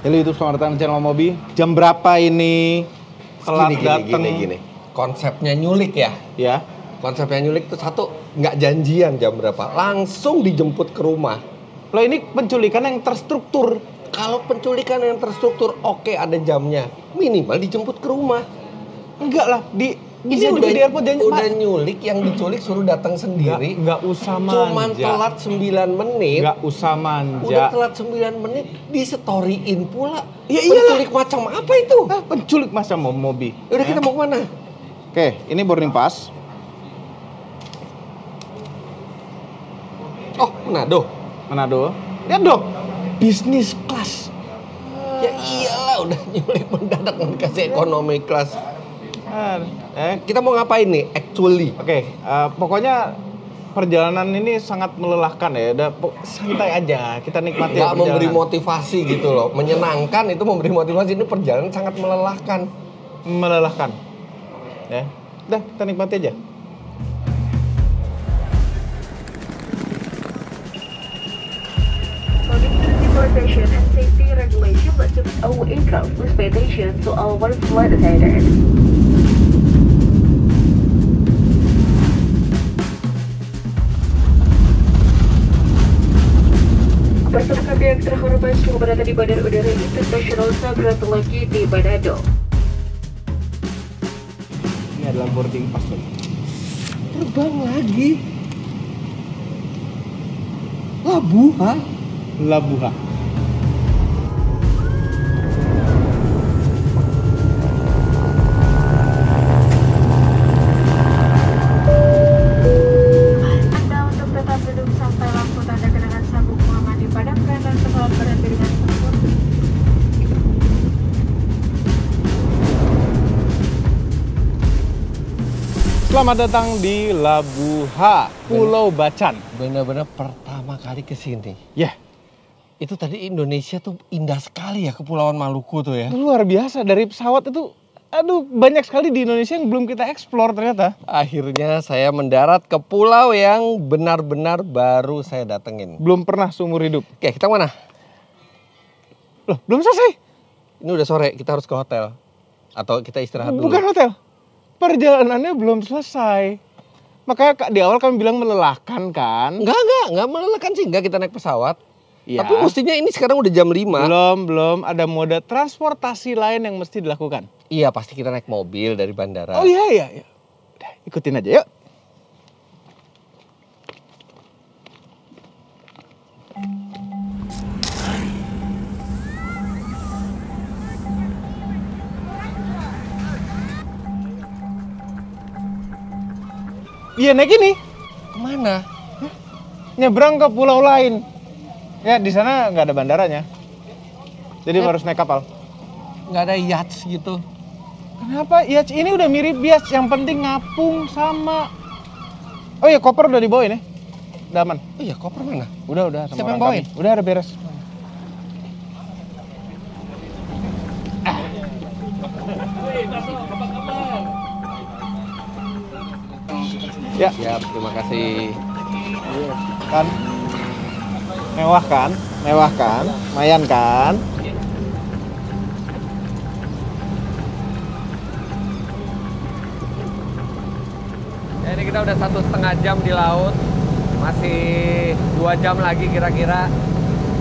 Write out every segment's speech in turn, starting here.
Halo YouTube, selamat datang di channel Mobi. Jam berapa ini? Telat datang. Gini. Konsepnya nyulik ya? Ya. Konsepnya nyulik itu satu, nggak janjian jam berapa, langsung dijemput ke rumah. Loh, ini penculikan yang terstruktur. Kalau penculikan yang terstruktur, oke ada jamnya. Minimal dijemput ke rumah. Enggak lah, Ini udah di airport udah nyulik, yang diculik suruh datang sendiri. Enggak usah manja. Cuman telat 9 menit. Enggak usah manja. Udah telat 9 menit, disetoriin pula. Ya iyalah. Penculik macam apa itu? Penculik macam Mobi. Udah kita mau kemana? Oke, ini boarding pass. Oh, Manado. Lihat dong, bisnis kelas. Ya iyalah, udah nyulik mendadak dikasih ekonomi kelas. Kita mau ngapain nih actually? Oke, pokoknya perjalanan ini sangat melelahkan ya. Udah santai aja, kita nikmati Gak memberi motivasi gitu loh. Menyenangkan itu memberi motivasi, ini perjalanan sangat melelahkan. Ya. Udah, kita nikmati aja. Transportation and safety regulation must all aircraft must pay attention to our flight attendants. Pasukan kami yang terhormat semua berada di Bandara Udara Internasional Samratulangi di Manado. Ini adalah boarding pass. Terbang lagi. Labuha. Anda untuk tetap duduk sampai lampu tanda kenangan sabuk pengaman dipadamkan dan pesawat berhenti dengan sempurna. Selamat datang di Labuha, Pulau Bacan. Bener-bener pertama kali kesini. Ya, Itu tadi Indonesia tuh indah sekali ya, Kepulauan Maluku tuh ya. luar biasa. Dari pesawat itu, banyak sekali di Indonesia yang belum kita eksplor ternyata. Akhirnya saya mendarat ke pulau yang benar-benar baru saya datengin. Belum pernah seumur hidup. Oke, kita mana? Loh, belum selesai. Ini udah sore, kita harus ke hotel. Atau kita istirahat dulu? Bukan hotel. Perjalanannya belum selesai. Makanya di awal kami bilang melelahkan kan? Enggak melelahkan sih, enggak kita naik pesawat. Iya. Tapi mestinya ini sekarang udah jam 5. Belum. Ada moda transportasi lain yang mesti dilakukan. Iya, pasti kita naik mobil dari bandara. Oh iya. Udah, ikutin aja yuk. Iya, naik ini. Kemana? Nyebrang ke pulau lain. Ya, di sana nggak ada bandaranya. Jadi harus naik kapal. Nggak ada yacht gitu. Kenapa? Yacht ini udah mirip bias. Yang penting ngapung sama. Oh iya, koper udah dibawa ini. Udah aman. Oh iya, koper mana? Udah sama Siapa yang orang bawain? kami. Udah ada beres. Ya, Siap, terima kasih. kan? Mewah kan? Lumayan kan? Ya, ini kita udah 1,5 jam di laut. Masih 2 jam lagi kira-kira.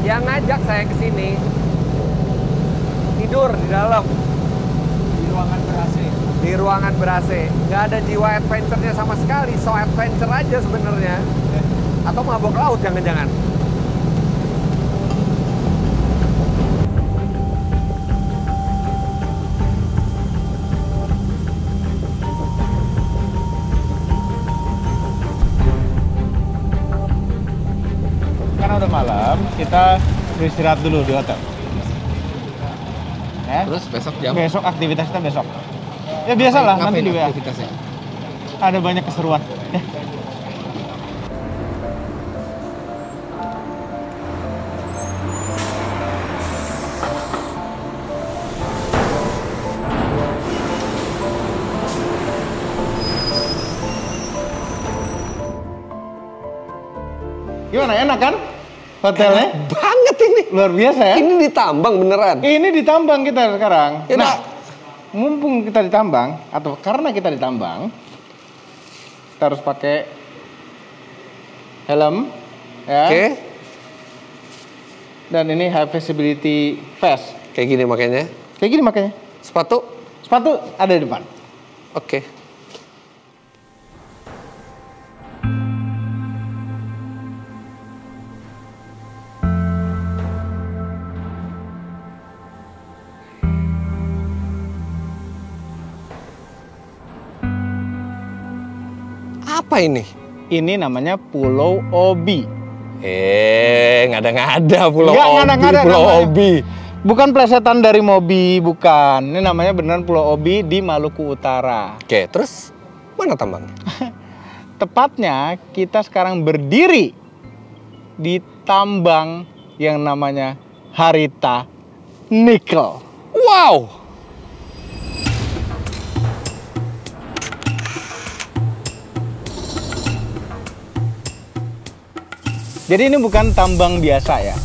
Yang ngajak saya ke sini tidur di dalam. Di ruangan ber-AC. Di ruangan ber-AC. Nggak ada jiwa adventure-nya sama sekali. So adventure aja sebenarnya. Atau mabok laut jangan-jangan. Karena udah malam, kita beristirahat dulu di hotel. Ya? Terus besok jam? Besok aktivitas kita besok. Ya biasalah, nanti di WA. Aktivitasnya? Ada banyak keseruan. Ya. Gimana, enak kan hotelnya? Banget penting nih. Luar biasa ya. Ini ditambang beneran. Ini ditambang kita sekarang. Ya, Nah, mumpung kita ditambang atau karena kita ditambang, kita harus pakai helm, ya. Oke. Dan ini high visibility vest. Kayak gini makanya. Kayak gini makanya. Sepatu. Sepatu ada di depan. Oke. Apa ini? Ini namanya Pulau Obi. Ngada-ngada Pulau Nggak Obi. ngada-ngada Pulau namanya. Obi. Bukan plesetan dari Mobi, bukan. Ini namanya beneran Pulau Obi di Maluku Utara. Oke, terus mana tambangnya? Tepatnya kita sekarang berdiri di tambang yang namanya Harita Nikel. Wow. Jadi ini bukan tambang biasa ya.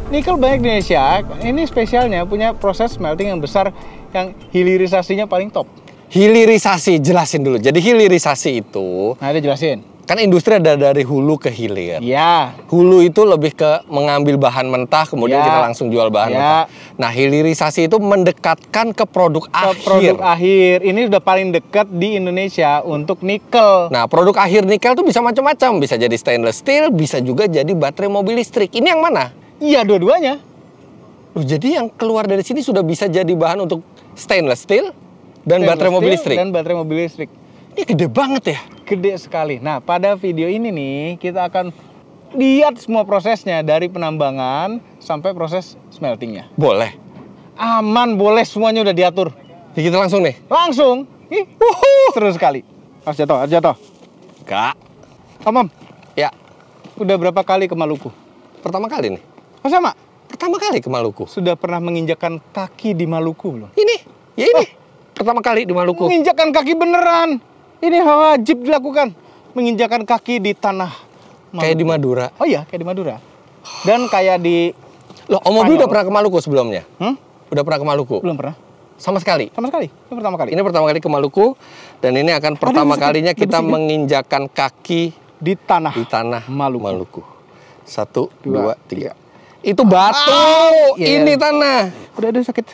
Nikel banyak di Indonesia. Ini spesialnya punya proses smelting yang besar yang hilirisasinya paling top. Hilirisasi, jelasin dulu. Jadi hilirisasi itu, Nah, ada jelasin. kan industri ada dari hulu ke hilir. Ya, Hulu itu lebih ke mengambil bahan mentah, kemudian Ya. kita langsung jual bahan Ya. mentah. Nah, hilirisasi itu mendekatkan ke produk ke akhir. produk akhir. Ini udah paling dekat di Indonesia untuk nikel. Nah, produk akhir nikel tuh bisa macam-macam. Bisa jadi stainless steel, bisa juga jadi baterai mobil listrik. Ini yang mana? Iya, dua-duanya. Loh, jadi yang keluar dari sini sudah bisa jadi bahan untuk stainless steel dan baterai mobil Stainless listrik. steel dan baterai mobil listrik. Ini gede banget ya. Gede sekali. Nah, pada video ini nih kita akan lihat semua prosesnya dari penambangan sampai proses smeltingnya. Boleh. Aman, boleh, semuanya udah diatur. Ya, kita langsung nih. Langsung. Ih, seru sekali. Harus jatuh, harus jatuh. Kak. Om, Ya, udah berapa kali ke Maluku? pertama kali nih. Oh, sama? Pertama kali ke Maluku. Sudah pernah menginjakan kaki di Maluku belum? Ini, ya ini. Pertama kali di Maluku. Menginjakan kaki beneran. Ini wajib dilakukan. Menginjakan kaki di tanah Maluku. Kayak di Madura. Oh iya, kayak di Madura. Dan kayak di... Loh, Om Mobil Spanyol. udah pernah ke Maluku sebelumnya? Udah pernah ke Maluku? Belum pernah. Sama sekali? Sama sekali. Ini pertama kali. Ini pertama kali ke Maluku. Dan ini akan pertama bisa- kalinya udah kita bisa, kan? menginjakan kaki Di tanah. di tanah Maluku. 1, 2, Dua, 3. Itu batu. iya. Ini tanah. Udah sakit.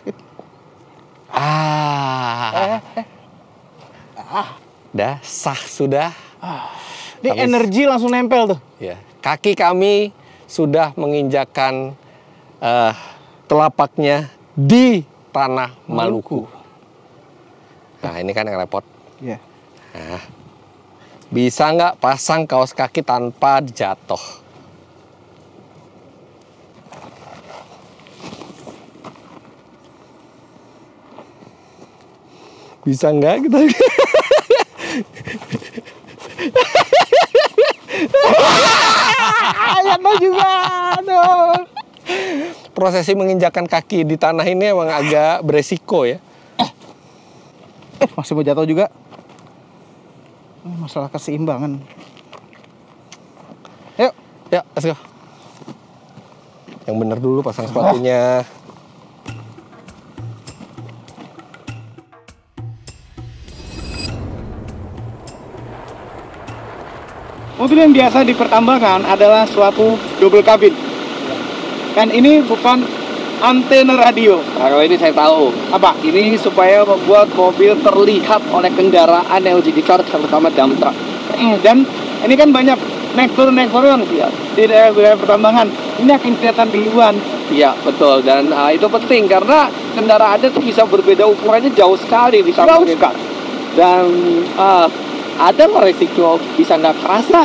Dah sah sudah. Ini Habis. energi langsung nempel tuh. Ya, kaki kami sudah menginjakan telapaknya di tanah Maluku. Nah, ini kan yang repot. Iya. Nah, bisa nggak pasang kaos kaki tanpa jatuh? Bisa nggak kita? Ayatnya juga. Aduh. Prosesi menginjakan kaki di tanah ini emang agak beresiko ya. Masih mau jatuh juga. Masalah keseimbangan. Yuk. Ya, let's go. Yang bener dulu pasang sepatunya. Mobil yang biasa di pertambangan adalah suatu double cabin. Kan ini bukan antena radio. Nah, kalau ini saya tahu. Apa? Ini supaya membuat mobil terlihat oleh kendaraan yang uji charge, terutama dump truck. Dan ini kan banyak naik turun Ya. di daerah pertambangan. Ini akan kelihatan duluan. Iya, betul. Dan itu penting karena kendaraan itu bisa berbeda ukurannya jauh sekali bisa Jauh mungkin. Dan ada loh resiko bisa nggak kerasa.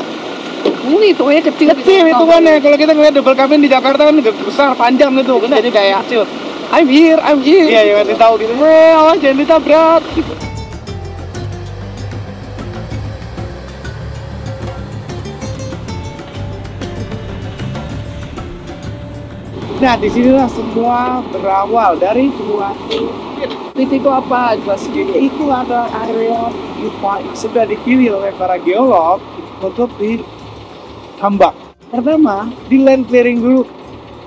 Ini hitungannya kecil. Kecil hitungannya. Kalau kita ngeliat double cabin di Jakarta kan besar, panjang gitu. Jadi kayak kecil. I'm here. Iya, ya masih tahu gitu. Awas jangan ditabrak. Nah, disinilah semua berawal dari dua Itu apa? Jelas Jadi itu ada area pipa yang sudah dipilih oleh para geolog untuk ditambak. Pertama, di land clearing dulu.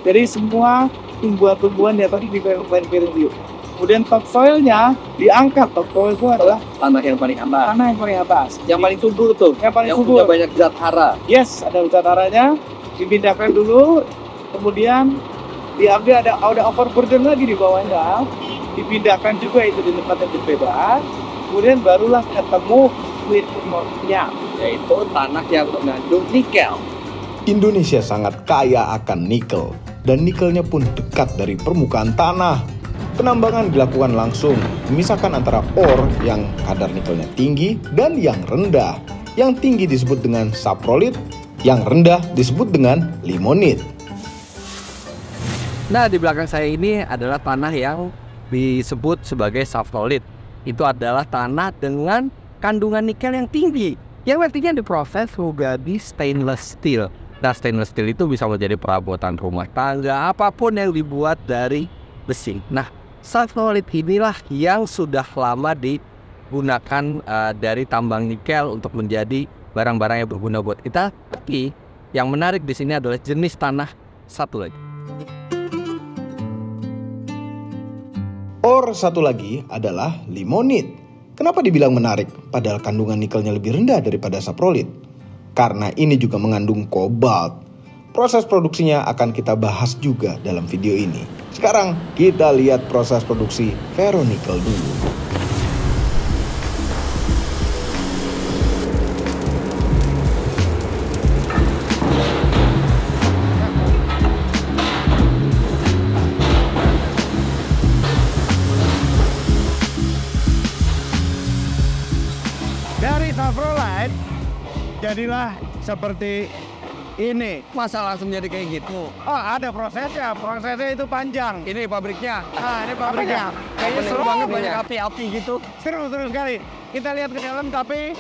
Jadi semua tumbuhan-tumbuhan di atas ini review. Kemudian topsoilnya diangkat. Topsoil itu adalah Tanah yang paling atas. tanah yang paling atas. Yang paling subur tuh. Yang paling Yang subur. punya banyak zat hara. Yes, ada zat haranya. Dipindahkan dulu, kemudian diambil ada overburden lagi di bawahnya. Dipindahkan juga itu di tempat yang berbeda. Kemudian barulah ketemu sweet spot-nya. Yaitu tanah yang mengandung nikel. Indonesia sangat kaya akan nikel, dan nikelnya pun dekat dari permukaan tanah. Penambangan dilakukan langsung, memisahkan antara ore yang kadar nikelnya tinggi dan yang rendah. Yang tinggi disebut dengan saprolit, yang rendah disebut dengan limonit. Nah, di belakang saya ini adalah tanah yang disebut sebagai saprolit. Itu adalah tanah dengan kandungan nikel yang tinggi, yang nantinya diproses menjadi stainless steel. Nah, stainless steel itu bisa menjadi perabotan rumah tangga, apapun yang dibuat dari besi. Nah, saprolit inilah yang sudah lama digunakan dari tambang nikel untuk menjadi barang-barang yang berguna buat kita. Tapi yang menarik di sini adalah jenis tanah satu lagi. Ore satu lagi adalah limonit. Kenapa dibilang menarik padahal kandungan nikelnya lebih rendah daripada saprolit? Karena ini juga mengandung kobalt. Proses produksinya akan kita bahas juga dalam video ini. Sekarang kita lihat proses produksi ferronikel dulu. Dari saprolite jadilah seperti ini. Masa langsung jadi kayak gitu? Oh, ada prosesnya. Prosesnya itu panjang. Ini pabriknya. Nah, ini pabriknya. Kayaknya seru banget, banyak ya. api-api gitu. Seru sekali. Kita lihat ke dalam, tapi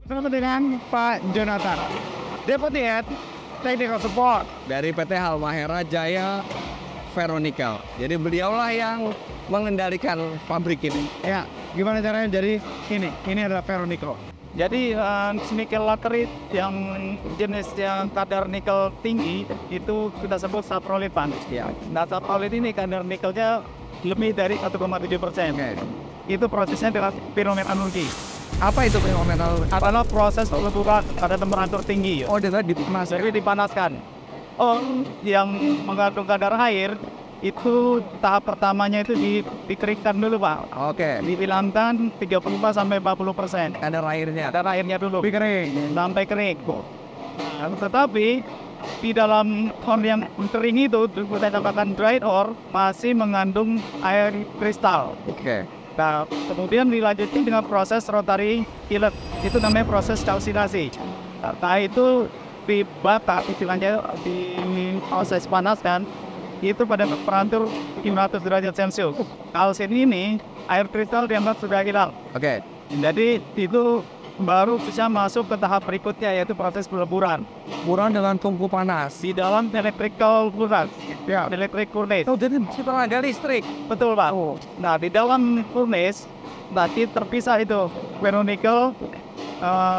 bersama dengan Pak Jonathan, Deputy Head Technical Support Dari PT Halmahera Jaya Ferronikel. Jadi beliaulah yang mengendalikan pabrik ini. Ya, gimana caranya? Jadi ini adalah ferronikel. Jadi nikel laterit yang jenis yang kadar nikel tinggi itu kita sebut saprolit, Pak. Ya. Nah, saprolit ini kadar nikelnya lebih dari 1,7%. Itu prosesnya dengan pirometalurgi. Apa itu fenomenal? Adalah proses peleburan pada temperatur tinggi. Oh, dengan dipanaskan. Jadi dipanaskan. Yang mengandung kadar air itu tahap pertamanya itu dikeringkan dulu, Pak. Oke. Dihilangkan 35-40%. Kadar airnya. Kadar airnya dulu. Kering sampai kering. Nah, tetapi di dalam ore yang kering itu kita dapatkan dried ore masih mengandung air kristal. Oke. Nah, kemudian dilanjutin dengan proses rotary kiln. Itu namanya proses kalsinasi. Nah, itu dibakar, istilahnya di proses panaskan itu pada temperatur 500 derajat Celcius. Kalsin ini air kristal dianggap sudah hilang. Oke. Jadi itu baru bisa masuk ke tahap berikutnya, yaitu proses peleburan. Buran dengan tungku panas. Di dalam electrical furnace, ya, electric furnace. Oh, jadi itu tenaga listrik. Betul, Pak. Nah, di dalam furnace nanti terpisah itu ferronikel,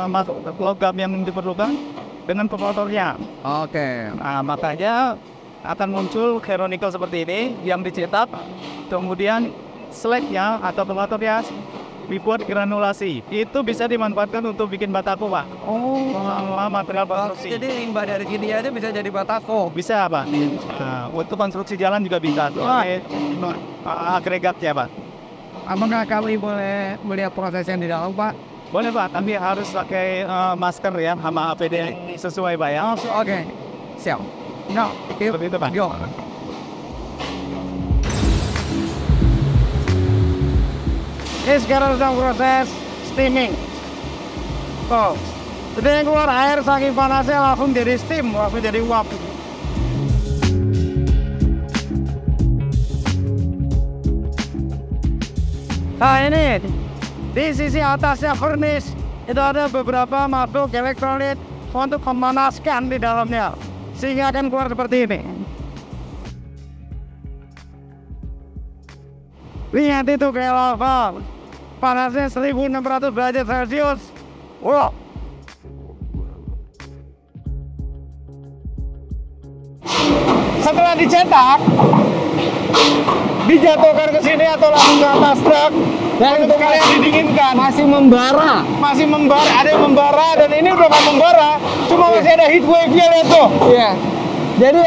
masuk logam yang diperlukan dengan pemotornya. Oke. Nah, makanya akan muncul ferronikel seperti ini yang dicetak, kemudian slagnya atau pemotornya dibuat granulasi. Itu bisa dimanfaatkan untuk bikin batako, Pak. Material konstruksi. Jadi limbah dari gini aja bisa jadi batako. Bisa, Pak. Nah, untuk konstruksi jalan juga bisa. Agregatnya, Pak. Apakah kami boleh melihat proses yang di dalam, Pak? Boleh, Pak. Tapi harus pakai masker ya, sama APD sesuai, Pak, ya. Oke. Siap. No, Seperti itu, Pak. Yo. Ini sekarang sedang proses steaming. Tuh. Jadi yang keluar air saking panasnya langsung jadi steam, langsung jadi uap. Nah, ini di sisi atasnya furnace itu ada beberapa makhluk elektrolit untuk memanaskan di dalamnya, sehingga akan keluar seperti ini. Lihat itu kayak lava, panasnya 1600 derajat Celcius. Wow. setelah dicetak, dijatuhkan ke sini atau langsung ke atas truk dan untuk kalian didinginkan. Masih membara. Masih membara, ada yang membara dan ini udah nggak membara, cuma masih ada heat wave-nya, lihat tuh. Iya. Jadi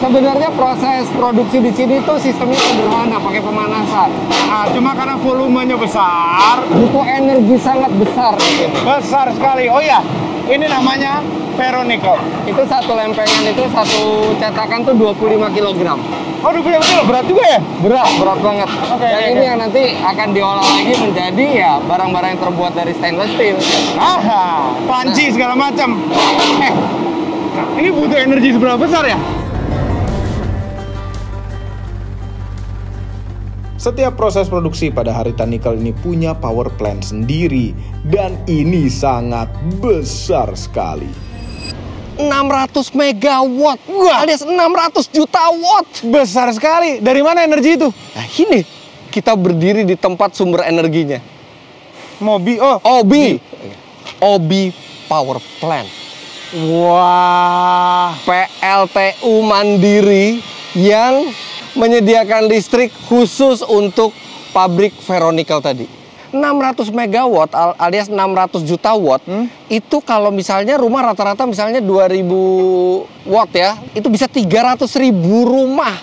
sebenarnya proses produksi di sini tuh sistemnya sederhana, pakai pemanasan. Nah, cuma karena volumenya besar, Butuh energi sangat besar di sini. besar sekali. Oh ya, ini namanya ferronickel. Itu satu lempengan itu satu cetakan tuh 25 kg. Oh, betul, berat juga ya? Berat banget. Oke, Dan oke, ini oke. yang nanti akan diolah lagi menjadi ya barang-barang yang terbuat dari stainless steel. Aha, panci segala macam. Ini butuh energi seberapa besar ya? Setiap proses produksi pada Harita Nikel ini punya power plant sendiri dan ini sangat besar sekali. 600 megawatt, alias 600 juta watt. Besar sekali. Dari mana energi itu? Nah ini, kita berdiri di tempat sumber energinya. Obi Power Plant. Wah. PLTU mandiri yang menyediakan listrik khusus untuk pabrik ferronickel tadi. 600 megawatt alias 600 juta watt itu kalau misalnya rumah rata-rata misalnya 2000 watt ya, itu bisa 300.000 rumah.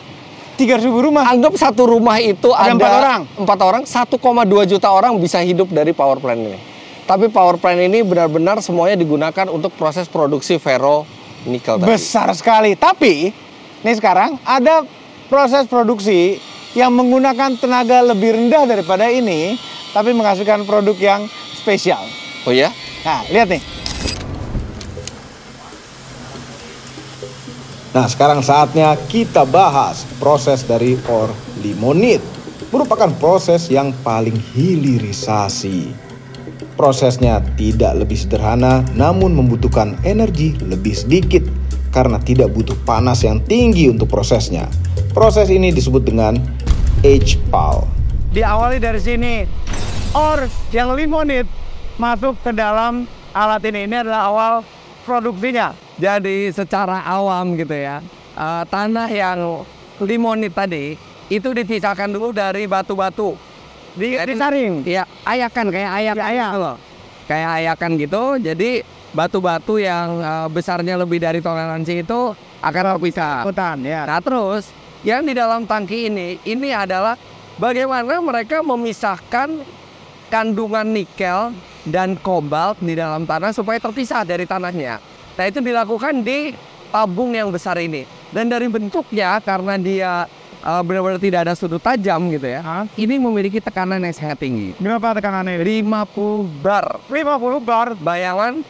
300.000 rumah. Anggap satu rumah itu Ada ada 4 4 orang, orang. 1,2 juta orang bisa hidup dari power plant ini. Tapi power plant ini benar-benar semuanya digunakan untuk proses produksi ferronickel tadi. Besar sekali. Tapi nih sekarang ada proses produksi yang menggunakan tenaga lebih rendah daripada ini, tapi menghasilkan produk yang spesial. Oh ya? Nah, lihat nih. Nah, sekarang saatnya kita bahas proses dari ore limonit. Merupakan proses yang paling hilirisasi. Prosesnya tidak lebih sederhana, namun membutuhkan energi lebih sedikit karena tidak butuh panas yang tinggi untuk prosesnya. Proses ini disebut dengan HPAL. Diawali dari sini. Ore yang limonit masuk ke dalam alat ini. Ini adalah awal produksinya. Jadi secara awam gitu ya, tanah yang limonit tadi itu dipisahkan dulu dari batu-batu. Disaring. Ya, ayakan kayak ayak loh. Kayak ayakan gitu. Jadi batu-batu yang besarnya lebih dari toleransi itu akan terpisah. Hutan, ya. Nah, terus yang di dalam tangki ini adalah bagaimana mereka memisahkan kandungan nikel dan kobalt di dalam tanah supaya terpisah dari tanahnya. Nah, itu dilakukan di tabung yang besar ini. Dan dari bentuknya karena dia benar-benar tidak ada sudut tajam gitu ya. Ini memiliki tekanan yang sangat tinggi. Berapa tekanannya? 50 bar. 50 bar. Bayangan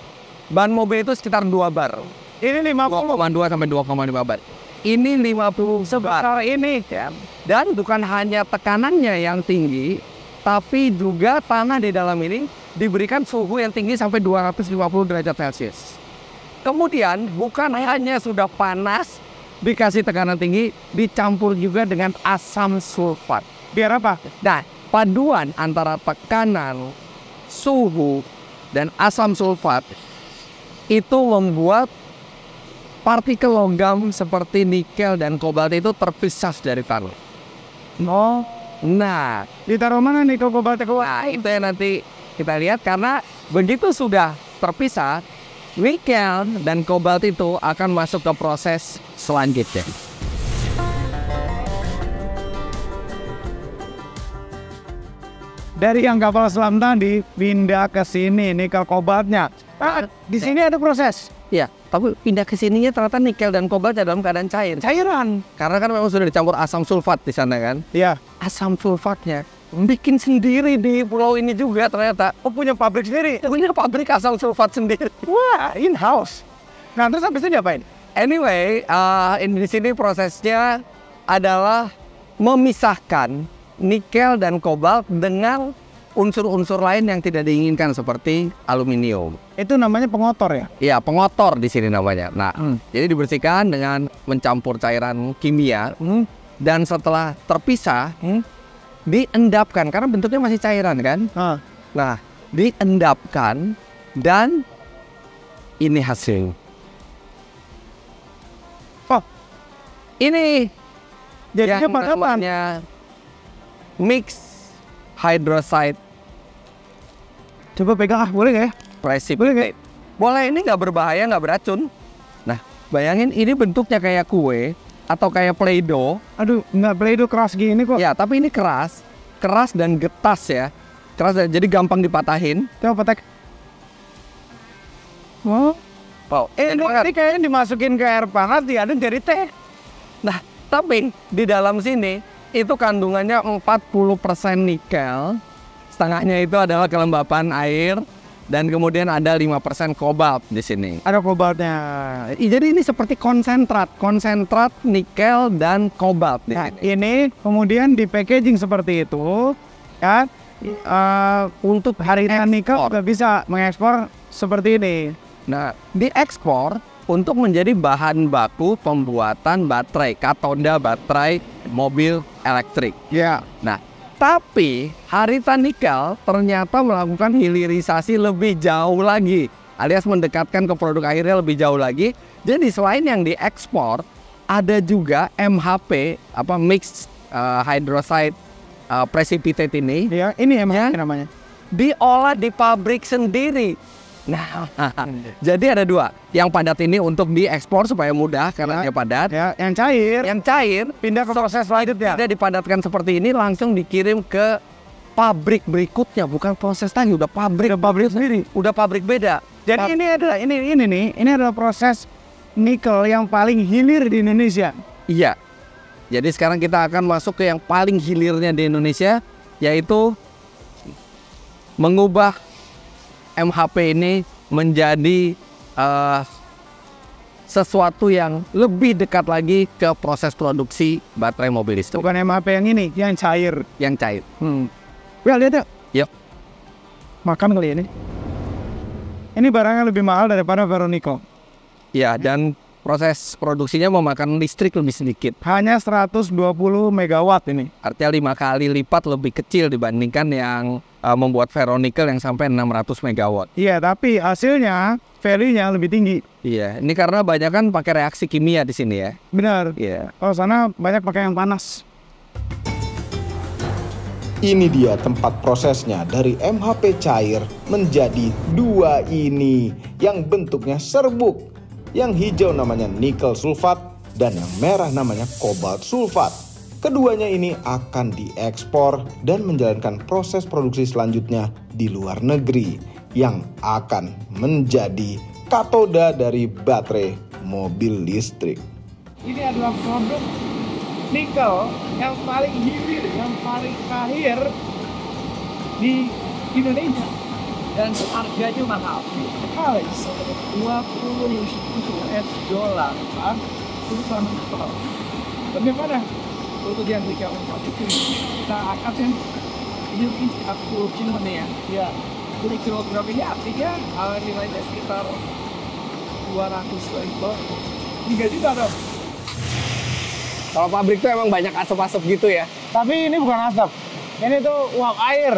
ban mobil itu sekitar 2 bar. Ini 50. 2,2 sampai 2,5 bar. Ini 50 bar. Sebesar ini. Ya. Dan bukan hanya tekanannya yang tinggi, tapi juga tanah di dalam ini diberikan suhu yang tinggi sampai 250 derajat Celcius. Kemudian bukan hanya sudah panas, dikasih tekanan tinggi, dicampur juga dengan asam sulfat. Biar apa? Nah, paduan antara tekanan, suhu, dan asam sulfat itu membuat partikel logam seperti nikel dan kobalt itu terpisah dari tanah. Oh, Nah, ditaruh mana nih kobalt? nah itu yang nanti kita lihat karena begitu sudah terpisah, nikel dan kobalt itu akan masuk ke proses selanjutnya. Dari yang kapal selam tadi pindah ke sini nikel kobaltnya. Di sini ada proses. Ya, tapi pindah ke sininya ternyata nikel dan kobalt dalam keadaan cair. Cairan. Karena kan memang sudah dicampur asam sulfat di sana kan. Iya. Asam sulfatnya bikin sendiri di pulau ini juga ternyata. Oh, punya pabrik sendiri. Punya pabrik asam sulfat sendiri. Wah, in house. Nah, terus habis itu diapain? Anyway, di sini prosesnya adalah memisahkan nikel dan kobalt dengan unsur-unsur lain yang tidak diinginkan seperti aluminium. Itu namanya pengotor ya? Iya, pengotor di sini namanya. Nah, jadi dibersihkan dengan mencampur cairan kimia dan setelah terpisah diendapkan karena bentuknya masih cairan kan. Nah, diendapkan dan ini hasil. Ini Jadinya yang apa? namanya mix hydroxide Coba pegang boleh nggak ya? precipitate. Boleh, ini nggak berbahaya, nggak beracun. Nah, bayangin ini bentuknya kayak kue atau kayak Play-Doh. Aduh, nggak Play-Doh keras gini kok. Ya, tapi ini keras dan getas ya. Jadi gampang dipatahin. Coba petek. Oh, Wow, ini kayaknya dimasukin ke air panas diaduk jadi teh. Nah, tapi di dalam sini itu kandungannya 40% nikel, setengahnya itu adalah kelembapan air, dan kemudian ada 5% kobalt di sini. Ada kobaltnya. Jadi ini seperti konsentrat nikel dan kobalt di Nah, sini. ini kemudian di packaging seperti itu, kan? Untuk hari ini nikel nggak bisa mengekspor seperti ini. Nah, diekspor untuk menjadi bahan baku pembuatan baterai, katoda baterai mobil elektrik. Ya. Nah, tapi Harita Nikel ternyata melakukan hilirisasi lebih jauh lagi, alias mendekatkan ke produk akhirnya lebih jauh lagi. Jadi selain yang diekspor, ada juga MHP, mixed hydroxide precipitate ini. Ya, ini emang namanya. Diolah di pabrik sendiri. Nah, jadi ada dua. Yang padat ini untuk diekspor supaya mudah karena dia padat. Ya, yang cair. Yang cair Pindah ke proses selanjutnya. tidak dipadatkan seperti ini, langsung dikirim ke pabrik berikutnya. Bukan proses tadi, udah pabrik. sendiri. Udah pabrik beda. Jadi ini adalah proses nikel yang paling hilir di Indonesia. Iya. Jadi sekarang kita akan masuk ke yang paling hilirnya di Indonesia, yaitu mengubah MHP ini menjadi sesuatu yang lebih dekat lagi ke proses produksi baterai mobil listrik. Bukan MHP yang ini, yang cair. Yang cair. Wah, lihat ya. Yuk. Makan kali ini. Ini barangnya lebih mahal daripada ferronickel. Ya, dan proses produksinya memakan listrik lebih sedikit. Hanya 120 megawatt ini. Artinya 5 kali lipat lebih kecil dibandingkan yang membuat ferronickel yang sampai 600 megawatt. Iya, tapi hasilnya value-nya lebih tinggi. Iya, ini karena banyak kan pakai reaksi kimia di sini ya. Benar. Iya. Kalau sana banyak pakai yang panas. Ini dia tempat prosesnya dari MHP cair menjadi dua ini yang bentuknya serbuk. Yang hijau namanya nikel sulfat dan yang merah namanya kobalt sulfat. Keduanya ini akan diekspor dan menjalankan proses produksi selanjutnya di luar negeri yang akan menjadi katoda dari baterai mobil listrik. Ini adalah produk nikel yang paling hilir, yang paling akhir di Indonesia. Dan harganya mahal. Mahal, $20 kan? Itu sama total. Bagaimana? Untuk yang nikel itu kita angkatkan ini mungkin sekitar 10 kilo nih ya. Ya. 10 kilogram ini artinya nilainya sekitar 200 ribu. 3 juta dong. Kalau pabrik tuh emang banyak asap-asap gitu ya. Tapi ini bukan asap. Ini tuh uap air.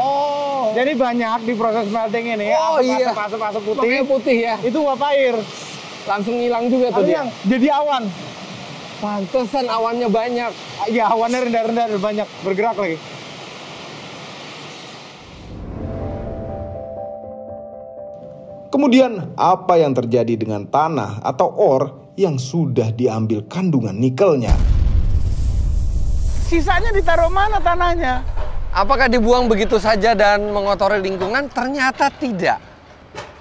Oh. Jadi banyak di proses melting ini. Oh, iya. Asap putih. Makanya putih ya. Itu uap air. Langsung hilang juga tuh dia. Jadi awan. Pantesan awannya banyak. Ya, awannya rendah-rendah dan banyak bergerak lagi. Kemudian apa yang terjadi dengan tanah atau ore yang sudah diambil kandungan nikelnya? Sisanya ditaruh mana tanahnya? Apakah dibuang begitu saja dan mengotori lingkungan? Ternyata tidak.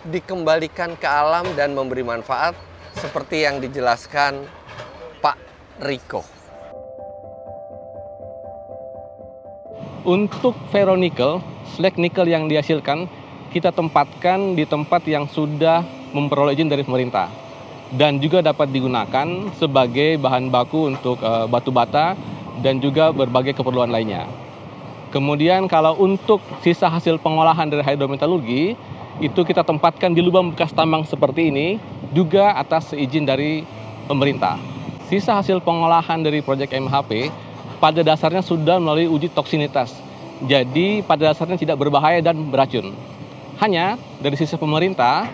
Dikembalikan ke alam dan memberi manfaat seperti yang dijelaskan Pak Riko. Untuk ferronikel, slag nikel yang dihasilkan, kita tempatkan di tempat yang sudah memperoleh izin dari pemerintah. Dan juga dapat digunakan sebagai bahan baku untuk batu bata dan juga berbagai keperluan lainnya. Kemudian kalau untuk sisa hasil pengolahan dari hidrometalurgi, itu kita tempatkan di lubang bekas tambang seperti ini, juga atas izin dari pemerintah. Sisa hasil pengolahan dari proyek MHP, pada dasarnya sudah melalui uji toksinitas. Jadi pada dasarnya tidak berbahaya dan beracun. Hanya dari sisi pemerintah,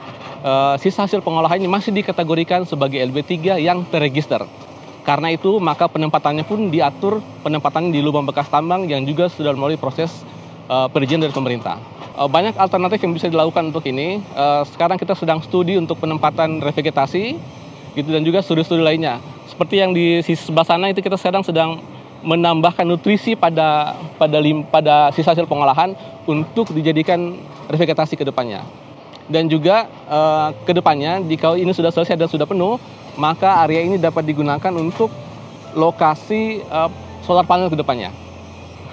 sisa hasil pengolahan ini masih dikategorikan sebagai LB3 yang terregister. Karena itu maka penempatannya pun diatur penempatannya di lubang bekas tambang yang juga sudah melalui proses perizinan dari pemerintah. Banyak alternatif yang bisa dilakukan untuk ini. Sekarang kita sedang studi untuk penempatan revegetasi gitu, dan juga studi-studi lainnya. Seperti yang di sisi sebelah sana itu kita sekarang sedang menambahkan nutrisi pada sisa hasil pengolahan untuk dijadikan revegetasi ke depannya. Dan juga ke depannya jika ini sudah selesai dan sudah penuh, maka area ini dapat digunakan untuk lokasi solar panel ke depannya.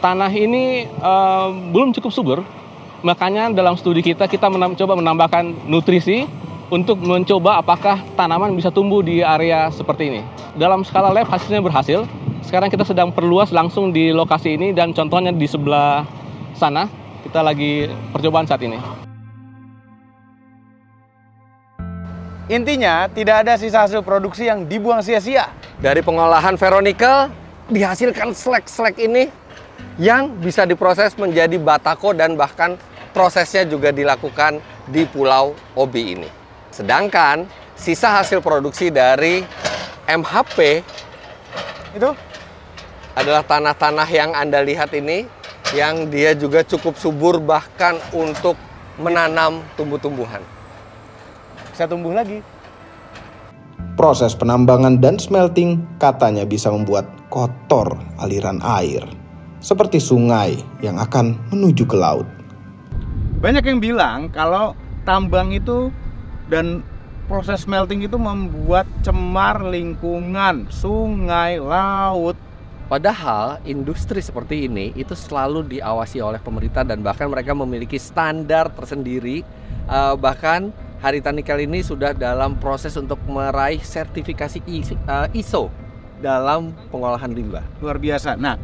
Tanah ini belum cukup subur, makanya dalam studi kita mencoba menambahkan nutrisi untuk mencoba apakah tanaman bisa tumbuh di area seperti ini. Dalam skala lab hasilnya berhasil. Sekarang kita sedang perluas langsung di lokasi ini, dan contohnya di sebelah sana kita lagi percobaan saat ini. Intinya, tidak ada sisa hasil produksi yang dibuang sia-sia. Dari pengolahan ferronikel dihasilkan slag-slag ini yang bisa diproses menjadi batako, dan bahkan prosesnya juga dilakukan di Pulau Obi ini. Sedangkan sisa hasil produksi dari MHP Itu adalah tanah-tanah yang Anda lihat ini, yang dia juga cukup subur bahkan untuk menanam tumbuh-tumbuhan. bisa tumbuh lagi. Proses penambangan dan smelting katanya bisa membuat kotor aliran air, seperti sungai yang akan menuju ke laut. Banyak yang bilang kalau tambang itu dan proses smelting itu membuat cemar lingkungan, sungai, laut. Padahal industri seperti ini itu selalu diawasi oleh pemerintah, dan bahkan mereka memiliki standar tersendiri. Bahkan Harita Nikel ini sudah dalam proses untuk meraih sertifikasi ISO dalam pengolahan limbah. Luar biasa. Nah,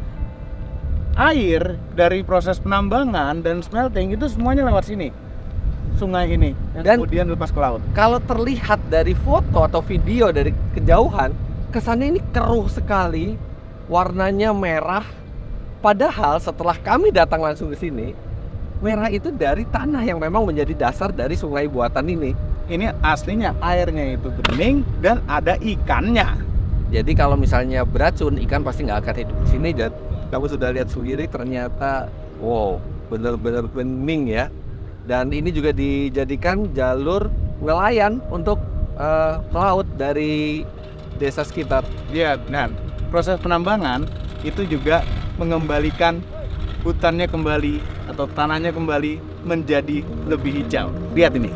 air dari proses penambangan dan smelting itu semuanya lewat sini, sungai ini, Dan kemudian lepas ke laut. Kalau terlihat dari foto atau video dari kejauhan, kesannya ini keruh sekali, warnanya merah. Padahal setelah kami datang langsung ke sini, merah itu dari tanah yang memang menjadi dasar dari sungai buatan ini. Ini aslinya airnya itu bening dan ada ikannya. Jadi kalau misalnya beracun, ikan pasti nggak akan hidup di sini. Dan kamu sudah lihat sendiri, ternyata wow, benar-benar bening ya. Dan ini juga dijadikan jalur nelayan untuk pelaut dari desa sekitar. Iya, benar. Proses penambangan itu juga mengembalikan hutannya kembali atau tanahnya kembali menjadi lebih hijau. Lihat ini.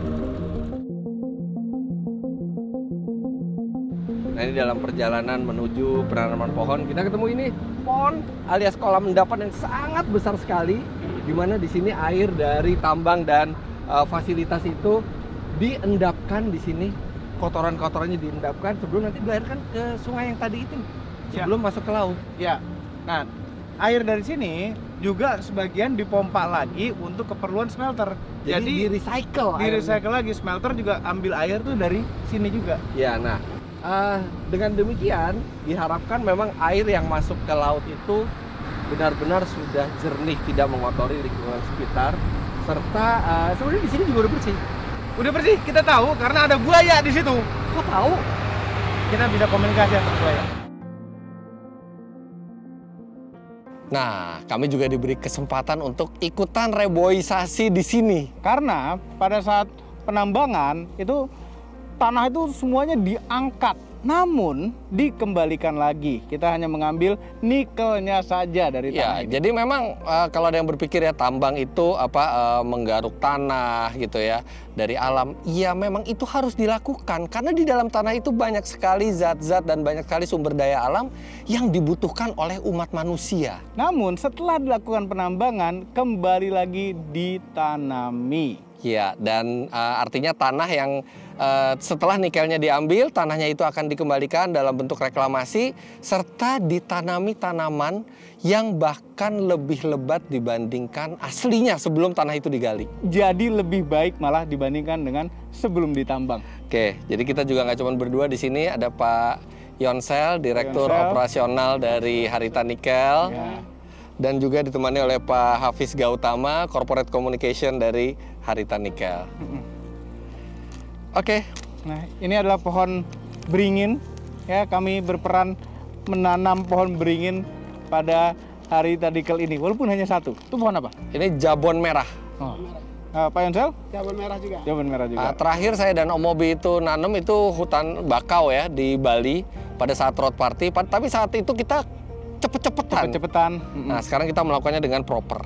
Nah, ini dalam perjalanan menuju penanaman pohon, kita ketemu ini pohon alias kolam endapan yang sangat besar sekali, di mana di sini air dari tambang dan fasilitas itu diendapkan di sini. Kotoran-kotorannya diendapkan sebelum nanti dilahirkan ke sungai yang tadi itu, sebelum masuk ke laut. Ya. Nah, air dari sini juga sebagian dipompa lagi untuk keperluan smelter. Jadi di-recycle. Di-recycle lagi. Smelter juga ambil air tuh dari sini juga. Ya, nah dengan demikian diharapkan memang air yang masuk ke laut itu benar-benar sudah jernih, tidak mengotori lingkungan sekitar, serta sebenarnya di sini juga udah bersih. Udah bersih, kita tahu karena ada buaya di situ. Kok tahu? Kita bisa komunikasi sama buaya. Nah, kami juga diberi kesempatan untuk ikutan reboisasi di sini. Karena pada saat penambangan itu tanah itu semuanya diangkat, namun dikembalikan lagi. Kita hanya mengambil nikelnya saja dari tanah ini. Jadi memang kalau ada yang berpikir ya tambang itu menggaruk tanah gitu ya dari alam. Iya, memang itu harus dilakukan karena di dalam tanah itu banyak sekali zat-zat dan banyak sekali sumber daya alam yang dibutuhkan oleh umat manusia. Namun setelah dilakukan penambangan kembali lagi ditanami. Ya, dan artinya tanah yang setelah nikelnya diambil, tanahnya itu akan dikembalikan dalam bentuk reklamasi serta ditanami tanaman yang bahkan lebih lebat dibandingkan aslinya sebelum tanah itu digali. Jadi lebih baik malah dibandingkan dengan sebelum ditambang. Oke, jadi kita juga nggak cuma berdua di sini, ada Pak Yonsel, Direktur Operasional dari Harita Nikel. Ya. Dan juga ditemani oleh Pak Hafiz Gautama, Corporate Communication dari Harita Nikel. Oke. Nah, ini adalah pohon beringin. Ya, kami berperan menanam pohon beringin pada hari tadikal ini, walaupun hanya satu. Itu pohon apa? Ini jabon merah. Oh. Pak Yonsel? Jabon merah juga. Jabon merah juga. Terakhir saya dan Om Mobi itu nanam itu hutan bakau ya di Bali pada saat road party. Tapi saat itu kita cepet-cepetan. Nah sekarang kita melakukannya dengan proper.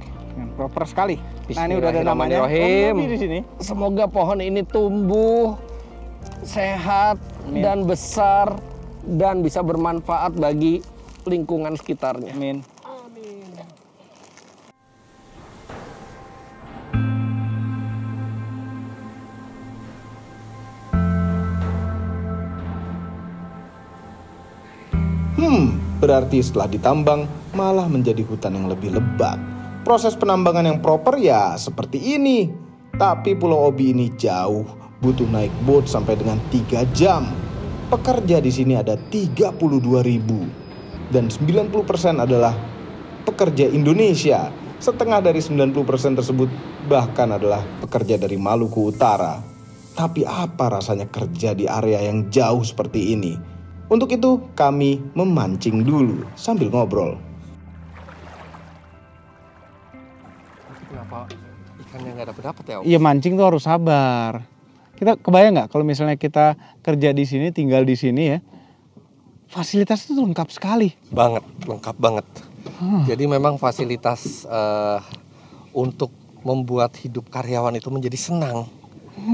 Proper sekali. Nah ini udah ada namanya. Bismillahirrahmanirrahim. Di sini. Semoga pohon ini tumbuh sehat dan besar dan bisa bermanfaat bagi lingkungan sekitarnya. Amin. Berarti setelah ditambang malah menjadi hutan yang lebih lebat. Proses penambangan yang proper ya seperti ini. Tapi Pulau Obi ini jauh, butuh naik boat sampai dengan 3 jam. Pekerja di sini ada 32.000 dan 90% adalah pekerja Indonesia. Setengah dari 90% tersebut bahkan adalah pekerja dari Maluku Utara. Tapi apa rasanya kerja di area yang jauh seperti ini? Untuk itu kami memancing dulu sambil ngobrol. Kenapa ikannya nggak dapet ya? Iya mancing tuh harus sabar. Kita kebayang nggak kalau misalnya kita kerja di sini, tinggal di sini ya, fasilitas itu lengkap sekali. Banget, lengkap banget. Jadi memang fasilitas untuk membuat hidup karyawan itu menjadi senang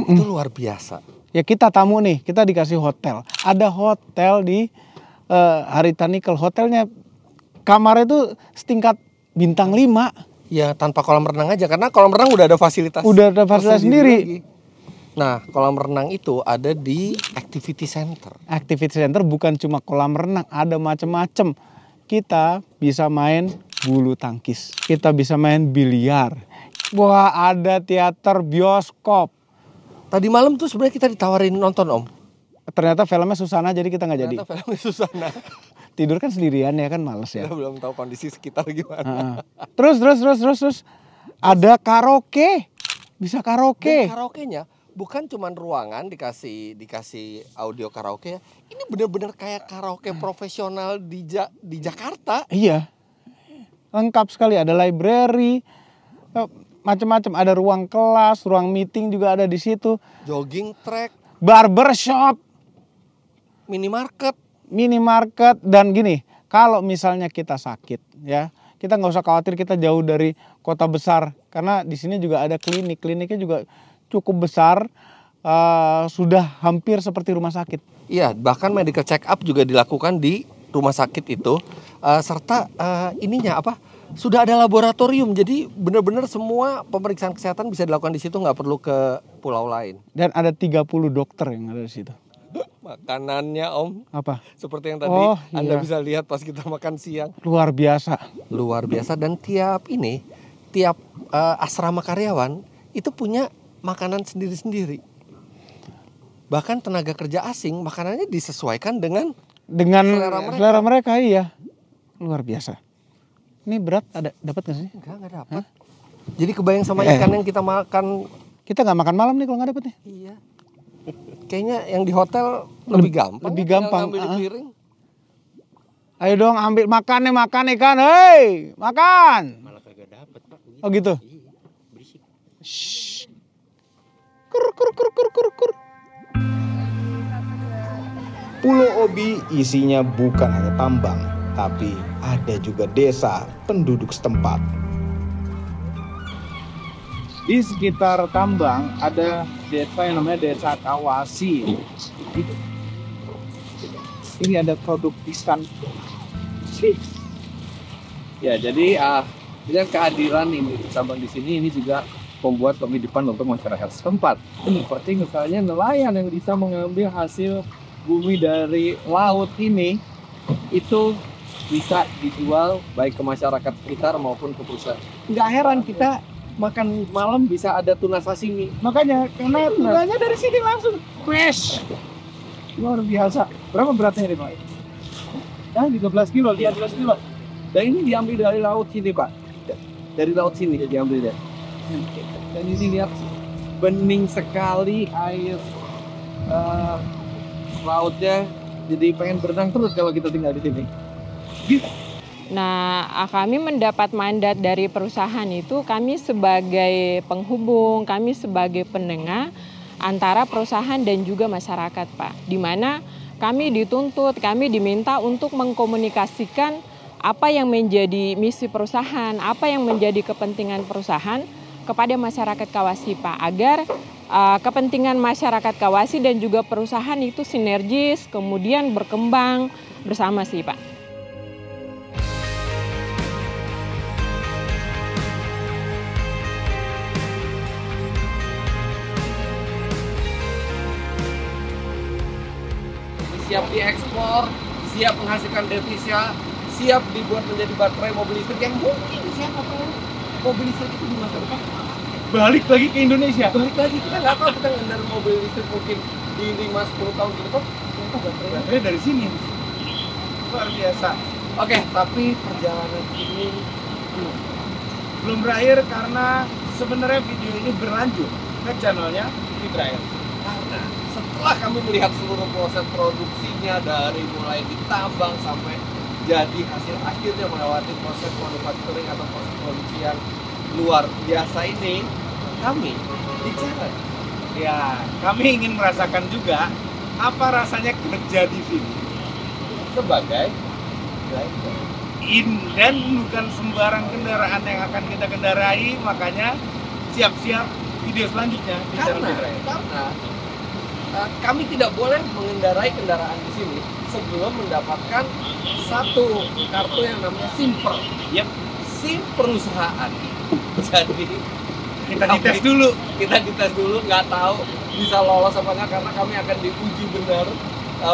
itu luar biasa. Ya kita tamu nih, kita dikasih hotel. Ada hotel di Harita Nikel. Hotelnya kamarnya itu setingkat bintang 5. Ya tanpa kolam renang aja, karena kolam renang udah ada fasilitas. Udah ada fasilitas sendiri. Nah kolam renang itu ada di activity center. Activity center bukan cuma kolam renang, ada macam-macam. Kita bisa main bulu tangkis, kita bisa main biliar. Wah ada teater, bioskop. Tadi malam tuh sebenarnya kita ditawarin nonton Om. Ternyata filmnya Susana jadi kita nggak jadi. Ternyata filmnya Susana. Tidur kan sendirian ya kan males ya. Kita belum tahu kondisi sekitar gimana. Terus ada karaoke, bisa karaoke. Dan karaoke-nya bukan cuma ruangan dikasih audio karaoke ya. Ini bener-bener kayak karaoke profesional di Jakarta. Iya, lengkap sekali. Ada library, macam-macam. Ada ruang kelas, ruang meeting juga ada di situ. Jogging track, barbershop, minimarket dan gini. Kalau misalnya kita sakit, ya kita nggak usah khawatir kita jauh dari kota besar karena di sini juga ada klinik. Kliniknya juga cukup besar, sudah hampir seperti rumah sakit. Iya, bahkan medical check up juga dilakukan di rumah sakit itu, serta sudah ada laboratorium, jadi benar-benar semua pemeriksaan kesehatan bisa dilakukan di situ, nggak perlu ke pulau lain. Dan ada 30 dokter yang ada di situ. Makanannya Om, apa? Seperti yang tadi Anda bisa lihat pas kita makan siang. Luar biasa. Luar biasa, dan tiap asrama karyawan itu punya makanan sendiri-sendiri. Bahkan tenaga kerja asing makanannya disesuaikan dengan selera mereka. Iya. Luar biasa. Ini berat dapat nggak sih? Enggak dapat. Jadi kebayang sama ikan yang kita makan. Kita nggak makan malam nih kalau nggak dapet nih. Iya. Kayaknya yang di hotel lebih gampang. Lebih gampang. Ngambil di piring. Ayo dong ambil makan ikan, hei makan. Malah kagak dapet Pak. Oh gitu. Iya, berisik. Shh. Kur. Pulau Obi isinya bukan hanya tambang, tapi ada juga desa penduduk setempat. Di sekitar tambang ada desa yang namanya Desa Kawasi. Ini ada produk pisang. Ya, jadi dengan kehadiran ini tambang di sini ini juga membuat kehidupan untuk masyarakat setempat. Seperti misalnya nelayan yang bisa mengambil hasil bumi dari laut ini, itu bisa dijual baik ke masyarakat sekitar maupun ke perusahaan. Nggak heran kita makan malam bisa ada tuna sashimi. Makanya karena tunanya dari sini langsung fresh. Luar biasa. Berapa beratnya ini Pak? 13 kilo, 13 kilo. Dan ini diambil dari laut sini Pak. Dari laut sini diambil ya. Dan ini lihat bening sekali air lautnya, jadi pengen berenang terus kalau kita tinggal di sini. Nah, kami mendapat mandat dari perusahaan itu, kami sebagai penghubung, kami sebagai penengah antara perusahaan dan juga masyarakat, Pak. Di mana kami dituntut, kami diminta untuk mengkomunikasikan apa yang menjadi misi perusahaan, apa yang menjadi kepentingan perusahaan kepada masyarakat Kawasi, Pak, agar kepentingan masyarakat Kawasi dan juga perusahaan itu sinergis, kemudian berkembang bersama sih, Pak. Siap diekspor, siap menghasilkan devisa, siap dibuat menjadi baterai mobil listrik yang mungkin siapa tahu mobil listrik itu di masa depan Balik lagi ke Indonesia. balik lagi, kita nggak tahu, kita ngendar mobil listrik mungkin di 5-10 tahun ke depan ternyata baterainya Dari sini. Luar biasa. Oke, tapi perjalanan ini Belum berakhir karena sebenarnya video ini berlanjut ke channelnya Fitra Air. karena setelah kami melihat seluruh proses produksinya dari mulai ditambang sampai jadi hasil akhirnya melewati proses manufacturing atau proses produksi yang luar biasa ini, kami bicara Ya, kami ingin merasakan juga apa rasanya kerja di sini. sebagai driver. Dan bukan sembarang kendaraan yang akan kita kendarai, makanya siap-siap video selanjutnya di channel Fitra Air. Karena kami tidak boleh mengendarai kendaraan di sini sebelum mendapatkan satu kartu yang namanya SIM per. Yep. SIM perusahaan. Jadi Kita dites dulu. kita dites dulu, nggak tahu bisa lolos apa nggak karena kami akan diuji benar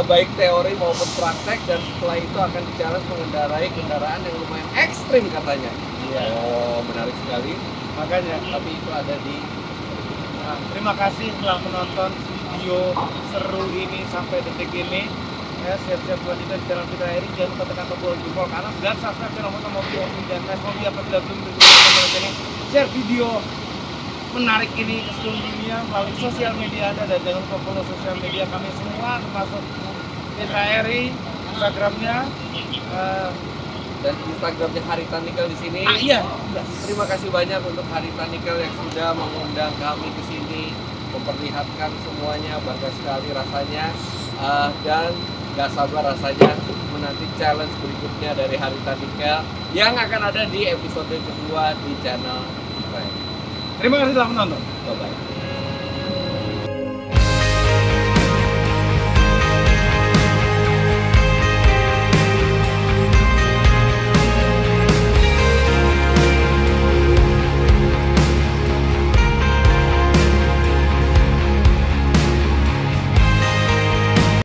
baik teori maupun praktek, dan setelah itu akan di-challenge mengendarai kendaraan yang lumayan ekstrim katanya. Iya. Oh, menarik sekali. Makanya, Tapi itu ada di terima kasih telah menonton video seru ini sampai detik ini. Ya, siap-siap selanjutnya di channel Fitra Air. Jangan lupa tekan tombol jempol kanan dan subscribe channel Motor Mobil dan Mas Mobil apabila belum bergabung. Share video menarik ini ke seluruh dunia melalui sosial media Anda, dan jangan lupa follow sosial media kami semua termasuk Fitra Air, Instagramnya. dan Instagramnya Harita Nikel di sini. Iya. Terima kasih banyak untuk Harita Nikel yang sudah mengundang kami ke sini, memperlihatkan semuanya, bangga sekali rasanya, dan gak sabar rasanya menanti challenge berikutnya dari Harita Nikel yang akan ada di episode kedua di channel. Terima kasih telah menonton. Bye bye.